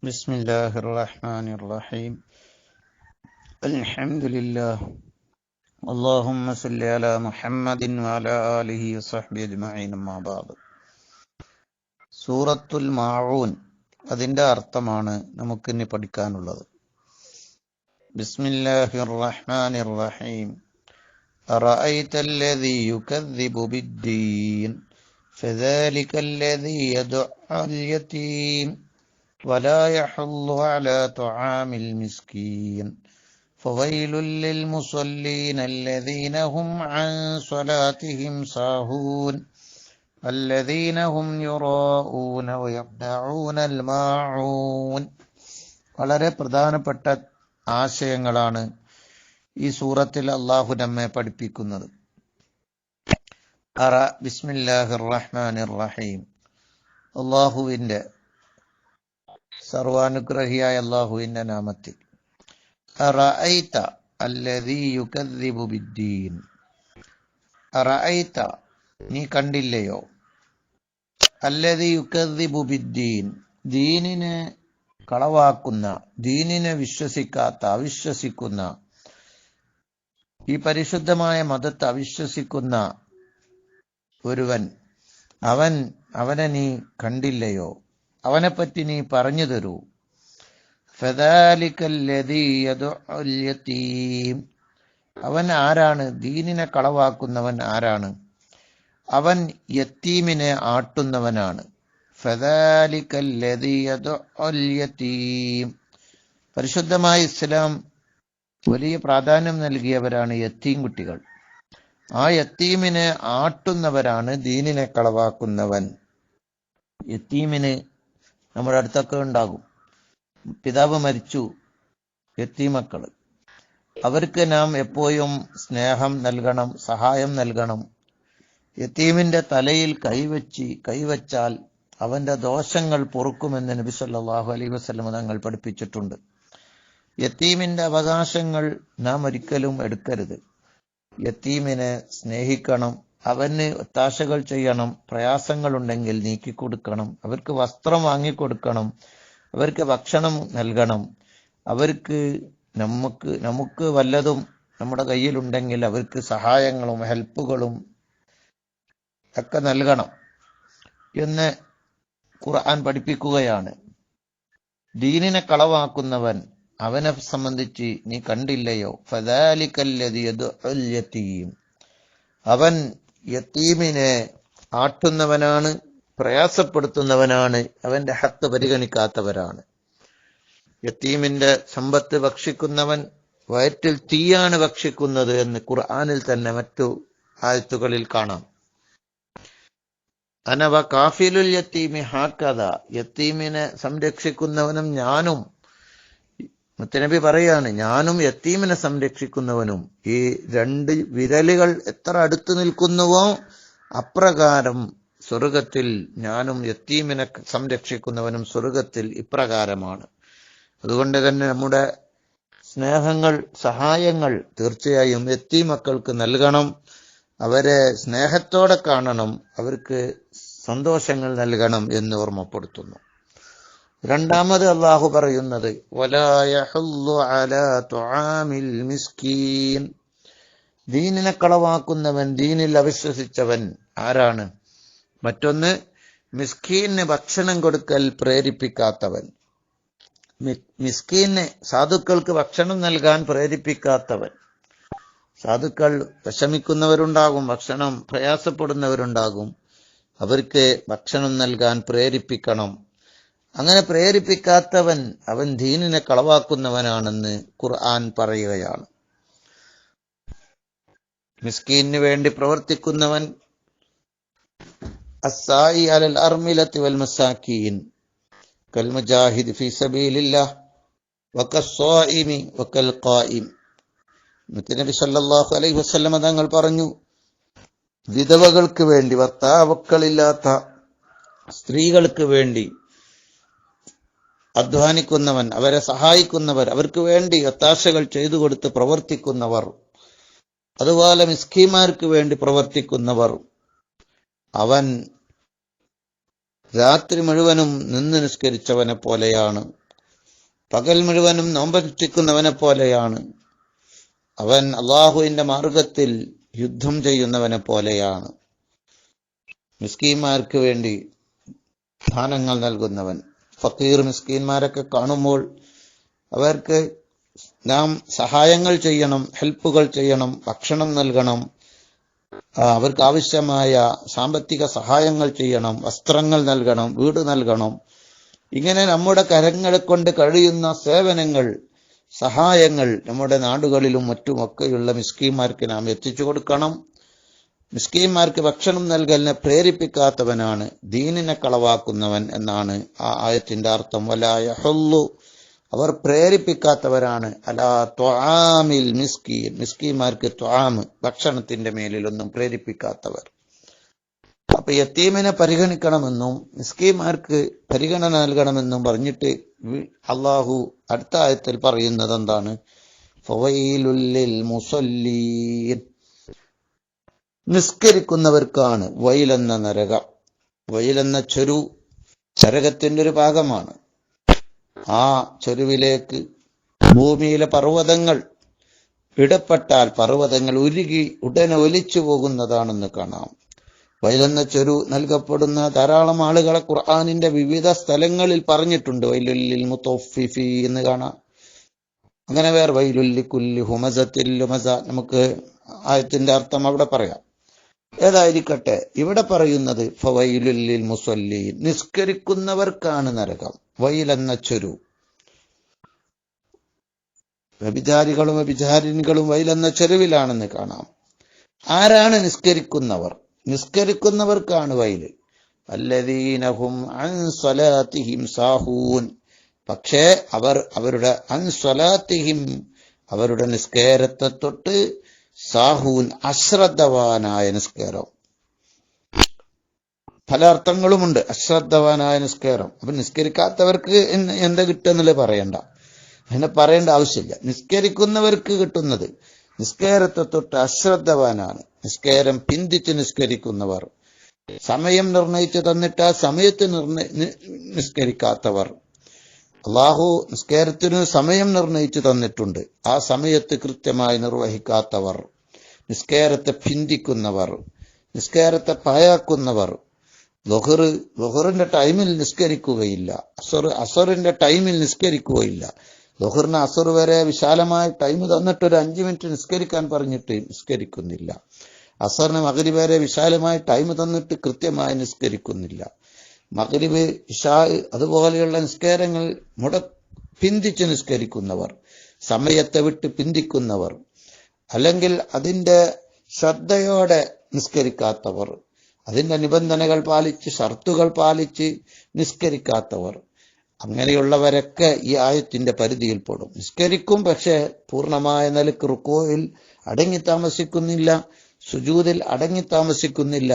بسم الله الرحمن الرحيم. الحمد لله. اللهم صل على محمد وعلى آله وصحبه أجمعين. أما بعد. സൂറത്തുൽ മാഊൻ അതിന്റെ അർത്ഥമാണ് നമുക്കിനി പഠിക്കാനുള്ളത്. ബിസ്മില്ലാഹിർ റഹ്മാനിർ റഹീം. അറഅയ്തല്ലദീ യുകദ്ദിബു ബിദ്ദീൻ ഫദാലികല്ലദീ യദ്ഉൽ യതീം ولا يحض على طعام المسكين فويل للمصلين الذين هم عن صلاتهم ساهون الذين هم يراءون ويمنعون الماعون. വളരെ പ്രധാനപ്പെട്ട ആശയങ്ങളാണ് ഈ സൂറത്തിൽ അല്ലാഹു നമ്മെ പഠിപ്പിക്കുന്നത്. ബിസ്മില്ലാഹിർ റഹ്മാനിർ റഹീം. അല്ലാഹുവിന്റെ സർവാനുഗ്രഹിയായ അല്ലാഹുവിന്റെ നാമത്തിൽ. അറഅയ്ത അല്ലദീ യുകദ്ദിബു ബിദ്ദീൻ. അറഅയ്ത നീ കണ്ടില്ലയോ, അല്ലദീ യുകദ്ദിബു ബിദ്ദീൻ ദീനിനെ കളവാക്കുന്ന, ദീനിനെ വിശ്വസിക്കാത്ത, അവിശ്വസിക്കുന്ന, ഈ പരിശുദ്ധമായ മതത്തെ അവിശ്വസിക്കുന്ന ഒരുവൻ, അവനെ നീ കണ്ടില്ലയോ, അവനെപ്പറ്റി നീ പറഞ്ഞു തരൂ. ഫദാലികല്ലദീ യദ്ഉൽ യതീം. അവൻ ആരാണ്? ദീനിനെ കളവാക്കുന്നവൻ ആരാണ്? അവൻ യത്തീമിനെ ആട്ടുന്നവനാണ്. ഫദാലികല്ലദീ യദ്ഉൽ യതീം. പരിശുദ്ധമായ ഇസ്ലാം വലിയ പ്രാധാന്യം നൽകിയവരാണ് യത്തീം കുട്ടികൾ. ആ യത്തീമിനെ ആട്ടുന്നവരാണ് ദീനിനെ കളവാക്കുന്നവൻ. യത്തീമിന് നമ്മുടെ അടുത്തൊക്കെ ഉണ്ടാകും. പിതാവ് മരിച്ചു, യത്തീമക്കള്, അവർക്ക് നാം എപ്പോഴും സ്നേഹം നൽകണം, സഹായം നൽകണം. യത്തീമിന്റെ തലയിൽ കൈവച്ചാൽ അവന്റെ ദോഷങ്ങൾ പൊറുക്കുമെന്ന് നബി സല്ലല്ലാഹു അലൈഹി വസല്ലം തങ്ങൾ പഠിപ്പിച്ചിട്ടുണ്ട്. യത്തീമിന്റെ അവകാശങ്ങൾ നാം ഒരിക്കലും എടുക്കരുത്. യത്തീമിനെ സ്നേഹിക്കണം, അവന് ഒത്താശകൾ ചെയ്യണം, പ്രയാസങ്ങളുണ്ടെങ്കിൽ നീക്കിക്കൊടുക്കണം, അവർക്ക് വസ്ത്രം വാങ്ങിക്കൊടുക്കണം, അവർക്ക് ഭക്ഷണം നൽകണം, അവർക്ക് നമുക്ക് വല്ലതും നമ്മുടെ കയ്യിലുണ്ടെങ്കിൽ അവർക്ക് സഹായങ്ങളും ഹെൽപ്പുകളും ഒക്കെ നൽകണം എന്ന് ഖുർആൻ പഠിപ്പിക്കുകയാണ്. ദീനിനെ കളവാക്കുന്നവൻ, അവനെ സംബന്ധിച്ച് നീ കണ്ടില്ലയോ, ഫദാലികല്ലദീ യദ്ഉൽ യതീം. അവൻ യത്തീമിനെ ആട്ടുന്നവനാണ്, പ്രയാസപ്പെടുത്തുന്നവനാണ്, അവന്റെ ഹക്ക് പരിഗണിക്കാത്തവരാണ്. യത്തീമിന്റെ സമ്പത്ത് ഭക്ഷിക്കുന്നവൻ വയറ്റിൽ തീയാണ് ഭക്ഷിക്കുന്നത് എന്ന് ഖുർആനിൽ തന്നെ മറ്റു ആയത്തുകളിൽ കാണാം. അനവ കാഫിലുൽ യത്തീമി ഹാക്കദ. യത്തീമിനെ സംരക്ഷിക്കുന്നവനും ഞാനും, മുത്തനബി പറയാണ്, ഞാനും യത്തീമിനെ സംരക്ഷിക്കുന്നവനും ഈ രണ്ട് വിരലുകൾ എത്ര അടുത്ത് നിൽക്കുന്നുവോ അപ്രകാരം സ്വർഗത്തിൽ ഞാനും യത്തീമിനെ സംരക്ഷിക്കുന്നവനും സ്വർഗത്തിൽ ഇപ്രകാരമാണ്. അതുകൊണ്ട് തന്നെ നമ്മുടെ സ്നേഹങ്ങൾ, സഹായങ്ങൾ തീർച്ചയായും യത്തീം മക്കൾക്ക് നൽകണം. അവരെ സ്നേഹത്തോടെ കാണണം, അവർക്ക് സന്തോഷങ്ങൾ നൽകണം എന്ന് ഓർമ്മപ്പെടുത്തുന്നു. രണ്ടാമത് അല്ലാഹു പറയുന്നത് വലാ യഹുല്ലു അലാ തുആമിൽ മിസ്കീൻ. ദീനിനെ കളവാക്കുന്നവൻ, ദീനിൽ അവിശ്വസിച്ചവൻ ആരാണ്? മറ്റൊന്ന്, മിസ്കീന് ഭക്ഷണം കൊടുക്കൽ പ്രേരിപ്പിക്കാത്തവൻ. മിസ്കീന്, സാധുക്കൾക്ക് ഭക്ഷണം നൽകാൻ പ്രേരിപ്പിക്കാത്തവൻ. സാധുക്കൾ വിഷമിക്കുന്നവരുണ്ടാകും, ഭക്ഷണം പ്രയാസപ്പെടുന്നവരുണ്ടാകും, അവർക്ക് ഭക്ഷണം നൽകാൻ പ്രേരിപ്പിക്കണം. അങ്ങനെ പ്രേരിപ്പിക്കാത്തവൻ, അവൻ ദീനിനെ കളവാക്കുന്നവനാണെന്ന് ഖുർആൻ പറയുകയാണ്. മിസ്കീനു വേണ്ടി പ്രവർത്തിക്കുന്നവൻ, അസ്സായി അലൽ അർമിലത്തി വൽ മസാക്കീൻ കൽ മുജാഹിദ് ഫീ സബീലില്ലാഹ് വകസ്സായിമി വകൽ ഖായിം. നബി സല്ലല്ലാഹു അലൈഹി വസല്ലം തങ്ങൾ പറഞ്ഞു, വിധവകൾക്ക് വേണ്ടി, ഭർത്താക്കളില്ലാത്ത സ്ത്രീകൾക്ക് വേണ്ടി അധ്വാനിക്കുന്നവൻ, അവരെ സഹായിക്കുന്നവർ, അവർക്ക് വേണ്ടി ഒത്താശകൾ ചെയ്തു കൊടുത്ത് പ്രവർത്തിക്കുന്നവർ, അതുപോലെ മിസ്കീന്മാർക്ക് വേണ്ടി പ്രവർത്തിക്കുന്നവർ, അവൻ രാത്രി മുഴുവനും നിന്ന് നിസ്കരിച്ചവനെ പോലെയാണ്. പകൽ മുഴുവനും നോമ്പനുഷ്ഠിക്കുന്നവനെ പോലെയാണ്. അവൻ അള്ളാഹുവിന്റെ മാർഗത്തിൽ യുദ്ധം ചെയ്യുന്നവനെ പോലെയാണ്. മിസ്കീന്മാർക്ക് വേണ്ടി ദാനങ്ങൾ നൽകുന്നവൻ. ഫക്കീർ മിസ്കീന്മാരൊക്കെ കാണുമ്പോൾ അവർക്ക് നാം സഹായങ്ങൾ ചെയ്യണം, ഹെൽപ്പുകൾ ചെയ്യണം, ഭക്ഷണം നൽകണം, അവർക്ക് ആവശ്യമായ സാമ്പത്തിക സഹായങ്ങൾ ചെയ്യണം, വസ്ത്രങ്ങൾ നൽകണം, വീട് നൽകണം. ഇങ്ങനെ നമ്മുടെ കരങ്ങളെ കൊണ്ട് കഴിയുന്ന സേവനങ്ങൾ, സഹായങ്ങൾ നമ്മുടെ നാടുകളിലും മറ്റുമൊക്കെയുള്ള മിസ്കീന്മാർക്ക് നാം എത്തിച്ചു കൊടുക്കണം. മിസ്കീന്മാർക്ക് ഭക്ഷണം നൽകലിനെ പ്രേരിപ്പിക്കാത്തവനാണ് ദീനിനെ കളവാക്കുന്നവൻ എന്നാണ് ആ ആയത്തിന്റെ അർത്ഥം. വലാ യഹുല്ലു, അവർ പ്രേരിപ്പിക്കാത്തവരാണ് അലാ ത്വആമിൽ മിസ്കീൻ, മിസ്കീന്മാർക്ക് ത്വആമ് ഭക്ഷണത്തിന്റെ മേലിലൊന്നും പ്രേരിപ്പിക്കാത്തവർ. അപ്പൊ യത്തീമിനെ പരിഗണിക്കണമെന്നും മിസ്കീന്മാർക്ക് പരിഗണന നൽകണമെന്നും പറഞ്ഞിട്ട് അള്ളാഹു അടുത്ത ആയത്തിൽ പറയുന്നത് എന്താണ്? ഫവൈലുൽ ലിൽ മുസല്ലീൻ, നിസ്കരിക്കുന്നവർക്കാണ് വൈലെന്ന നരകം. വൈലെന്ന ചെരു നരകത്തിന്റെ ഒരു ഭാഗമാണ്. ആ ചെരുവിലേക്ക് ഭൂമിയിലെ പർവ്വതങ്ങൾ ഇടപെട്ടാൽ പർവ്വതങ്ങൾ ഉരുകി ഉടനെ ഒലിച്ചു പോകുന്നതാണെന്ന് കാണാം. വൈലെന്ന ചെരു നൽകപ്പെടുന്ന ധാരാളം ആളുകളെ ഖുർആനിന്റെ വിവിധ സ്ഥലങ്ങളിൽ പറഞ്ഞിട്ടുണ്ട്. വൈലുല്ലിൽ മുത്തഫിഫി എന്ന് കാണാം. അങ്ങനെ വേറെ വൈലുല്ലി കുല്ലി ഹുമസത്തിൽ ലുമസ, നമുക്ക് ആയത്തിന്റെ അർത്ഥം അവിടെ പറയാം. ഏതായിരിക്കട്ടെ, ഇവിടെ പറയുന്നത് ഫവൈലുല്ലിൽ മുസല്ലീൻ, നിസ്കരിക്കുന്നവർക്കാണ് നരകം. വൈലെന്ന ചെരു, വ്യഭിചാരികളും വ്യഭിചാരിണികളും വൈലെന്ന ചെരുവിലാണെന്ന് കാണാം. ആരാണ് നിസ്കരിക്കുന്നവർ? നിസ്കരിക്കുന്നവർക്കാണ് വൈല്. അല്ലദീനഹും അൻ സ്വലാത്തിഹിം സാഹൂൻ, പക്ഷേ അവർ അവരുടെ അൻ സ്വലാത്തിഹിം, അവരുടെ നിസ്കാരത്തെ തൊട്ട് സാഹൂൻ, അശ്രദ്ധവാനായ നിസ്കാരം. പല അർത്ഥങ്ങളുമുണ്ട് അശ്രദ്ധവാനായ നിസ്കാരം. അപ്പൊ നിസ്കരിക്കാത്തവർക്ക് എന്താ കിട്ടുന്നില്ല പറയണ്ട, അങ്ങനെ പറയേണ്ട ആവശ്യമില്ല. നിസ്കരിക്കുന്നവർക്ക് കിട്ടുന്നത് നിസ്കാരത്തെ തൊട്ട് അശ്രദ്ധവാനാണ്. നിസ്കാരം പിന്തിച്ച് നിസ്കരിക്കുന്നവർ, സമയം നിർണയിച്ചു തന്നിട്ട് ആ സമയത്ത് നിസ്കരിക്കാത്തവർ. അള്ളാഹു നിസ്കാരത്തിന് സമയം നിർണയിച്ചു തന്നിട്ടുണ്ട്, ആ സമയത്ത് കൃത്യമായി നിർവഹിക്കാത്തവർ, നിസ്കാരത്തെ പിന്തിക്കുന്നവർ, നിസ്കാരത്തെ പായാക്കുന്നവർ. ളുഹറിന്റെ ടൈമിൽ നിസ്കരിക്കുകയില്ല, അസറിന്റെ ടൈമിൽ നിസ്കരിക്കുകയില്ല. ളുഹറിന് അസർ വരെ വിശാലമായ ടൈം തന്നിട്ട് ഒരു 5 മിനിറ്റ് നിസ്കരിക്കാൻ പറഞ്ഞിട്ട് നിസ്കരിക്കുന്നില്ല. അസറിന് മഗ്രിബ് വരെ വിശാലമായ ടൈം തന്നിട്ട് കൃത്യമായി നിസ്കരിക്കുന്നില്ല. മഗ്രിബ്, ഇശാ അതുപോലെയുള്ള നിസ്കാരങ്ങൾ പിന്തിച്ച് നിസ്കരിക്കുന്നവർ, സമയത്തെ വിട്ട് പിന്തിക്കുന്നവർ, അല്ലെങ്കിൽ അതിന്റെ ശ്രദ്ധയോടെ നിസ്കരിക്കാത്തവർ, അതിന്റെ നിബന്ധനകൾ പാലിച്ച് ഷർത്തുകൾ പാലിച്ച് നിസ്കരിക്കാത്തവർ, അങ്ങനെയുള്ളവരൊക്കെ ഈ ആയത്തിന്റെ പരിധിയിൽപ്പെടും. നിസ്കരിക്കും, പക്ഷെ പൂർണ്ണമായ നിലക്ക് റുക്കോയിൽ അടങ്ങി താമസിക്കുന്നില്ല, സുജൂദിൽ അടങ്ങി താമസിക്കുന്നില്ല.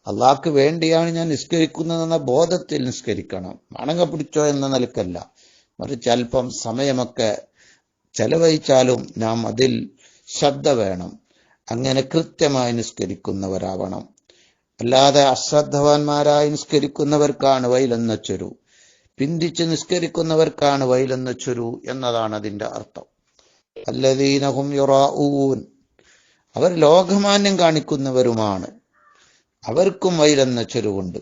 അള്ളാഹ്ക്ക് വേണ്ടിയാണ് ഞാൻ നിസ്കരിക്കുന്നതെന്ന ബോധത്തിൽ നിസ്കരിക്കണം, മണങ്ങ പിടിച്ചോ എന്ന നിലക്കല്ല. മറിച്ച് അല്പം സമയമൊക്കെ ചെലവഴിച്ചാലും നാം അതിൽ ശ്രദ്ധ വേണം. അങ്ങനെ കൃത്യമായി നിസ്കരിക്കുന്നവരാവണം. അല്ലാതെ അശ്രദ്ധവാന്മാരായി നിസ്കരിക്കുന്നവർക്കാണ് വൈലെന്ന ചെരു, പിന്തിച്ച് നിസ്കരിക്കുന്നവർക്കാണ് വൈലെന്ന ചെരു എന്നതാണ് അതിന്റെ അർത്ഥം. അല്ലദീനഹും യുറാഊൻ, അവർ ലോകമാന്യം കാണിക്കുന്നവരുമാണ്, അവർക്കും വൈലെന്ന ചെരുവുണ്ട്.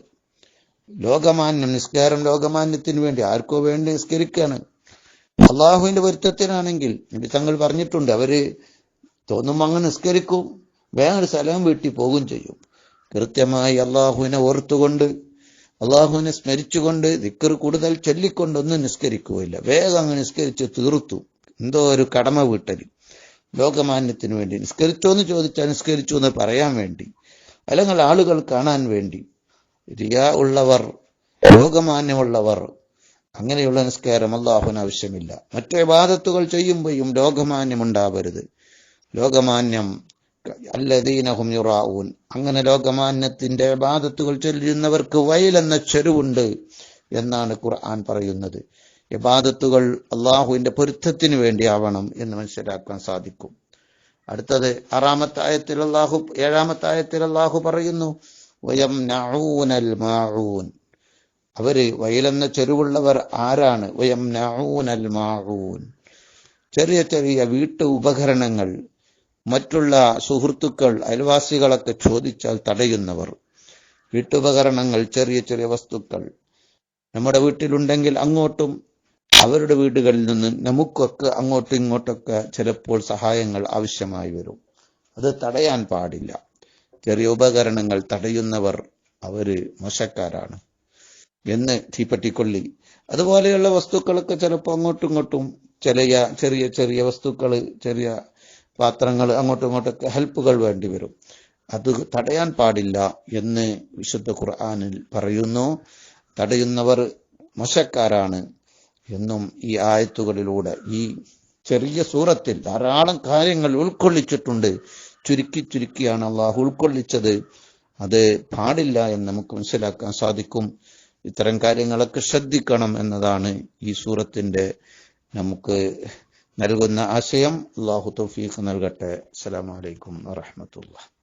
ലോകമാന്യം, നിസ്കാരം ലോകമാന്യത്തിന് വേണ്ടി, ആർക്കോ വേണ്ടി നിസ്കരിക്കുകയാണ്. അള്ളാഹുവിന്റെ പൊരുത്തത്തിനാണെങ്കിൽ നബി തങ്ങൾ പറഞ്ഞിട്ടുണ്ട്, അവര് തോന്നുമ്പോൾ അങ്ങ് നിസ്കരിക്കും, വേറൊരു സ്ഥലം വീട്ടിൽ പോകും ചെയ്യും. കൃത്യമായി അള്ളാഹുവിനെ ഓർത്തുകൊണ്ട്, അള്ളാഹുവിനെ സ്മരിച്ചുകൊണ്ട്, ദിക്ർ കൂടുതൽ ചൊല്ലിക്കൊണ്ടൊന്നും നിസ്കരിക്കുകയില്ല. വേഗം അങ്ങ് നിസ്കരിച്ച് തീർത്തു, എന്തോ ഒരു കടമ വീട്ടൽ. ലോകമാന്യത്തിന് വേണ്ടി നിസ്കരിച്ചോ എന്ന് ചോദിച്ചാൽ നിസ്കരിച്ചു എന്ന് പറയാൻ വേണ്ടി, അല്ലെങ്കിൽ ആളുകൾ കാണാൻ വേണ്ടി. റിയാ ഉള്ളവർ, ലോകമാന്യമുള്ളവർ, അങ്ങനെയുള്ള നിസ്കാരം അള്ളാഹുവിന് ആവശ്യമില്ല. മറ്റു ഇബാദത്തുകൾ ചെയ്യുമ്പോഴും ലോകമാന്യം ഉണ്ടാവരുത്. ലോകമാന്യം, അല്ലദീനഹും യുറാഊൻ, അങ്ങനെ ലോകമാന്യത്തിന്റെ ഇബാദത്തുകൾ ചൊല്ലുന്നവർക്ക് വൈലെന്ന ചെരുവുണ്ട് എന്നാണ് ഖുർആൻ പറയുന്നത്. ഇബാദത്തുകൾ അള്ളാഹുവിന്റെ പൊരുത്തത്തിന് വേണ്ടിയാവണം എന്ന് മനസ്സിലാക്കാൻ സാധിക്കും. അടുത്തത് 6-ാമത്തെ ആയത്തിൽ അള്ളാഹു, 7-ാമത്തെ ആയത്തിൽ അള്ളാഹു പറയുന്നു, വയംനഊനൽ മാഊൻ, അവര് വയലെന്ന ചെരുവുള്ളവർ ആരാണ്? വയംനഊനൽ മാഊൻ, ചെറിയ ചെറിയ വീട്ടു ഉപകരണങ്ങൾ മറ്റുള്ള സുഹൃത്തുക്കൾ അയൽവാസികളൊക്കെ ചോദിച്ചാൽ തടയുന്നവർ. വീട്ടുപകരണങ്ങൾ, ചെറിയ ചെറിയ വസ്തുക്കൾ നമ്മുടെ വീട്ടിലുണ്ടെങ്കിൽ അങ്ങോട്ടും അവരുടെ വീടുകളിൽ നിന്ന് നമുക്കൊക്കെ അങ്ങോട്ടും ഇങ്ങോട്ടൊക്കെ ചിലപ്പോൾ സഹായങ്ങൾ ആവശ്യമായി വരും. അത് തടയാൻ പാടില്ല. ചെറിയ ഉപകരണങ്ങൾ തടയുന്നവർ അവര് മോശക്കാരാണ് എന്ന് തീപ്പറ്റിക്കൊള്ളി. അതുപോലെയുള്ള വസ്തുക്കളൊക്കെ ചിലപ്പോൾ അങ്ങോട്ടും ഇങ്ങോട്ടും ചെറിയ ചെറിയ വസ്തുക്കൾ, ചെറിയ പാത്രങ്ങൾ, അങ്ങോട്ടും ഇങ്ങോട്ടൊക്കെ ഹെൽപ്പുകൾ വേണ്ടി വരും. അത് തടയാൻ പാടില്ല എന്ന് വിശുദ്ധ ഖുർആനിൽ പറയുന്നു. തടയുന്നവർ മോശക്കാരാണ് എന്നും ഈ ആയത്തുകളിലൂടെ, ഈ ചെറിയ സൂറത്തിൽ ധാരാളം കാര്യങ്ങൾ ഉൾക്കൊള്ളിച്ചിട്ടുണ്ട്. ചുരുക്കിയാണ് അള്ളാഹു ഉൾക്കൊള്ളിച്ചത്. അത് പാടില്ല എന്ന് നമുക്ക് മനസ്സിലാക്കാൻ സാധിക്കും. ഇത്തരം കാര്യങ്ങളൊക്കെ ശ്രദ്ധിക്കണം എന്നതാണ് ഈ സൂറത്തിന്റെ നമുക്ക് നൽകുന്ന ആശയം. അള്ളാഹു തൗഫീഖ് നൽകട്ടെ. അസ്സലാമു അലൈക്കും വറഹ്മത്തുള്ളാഹി.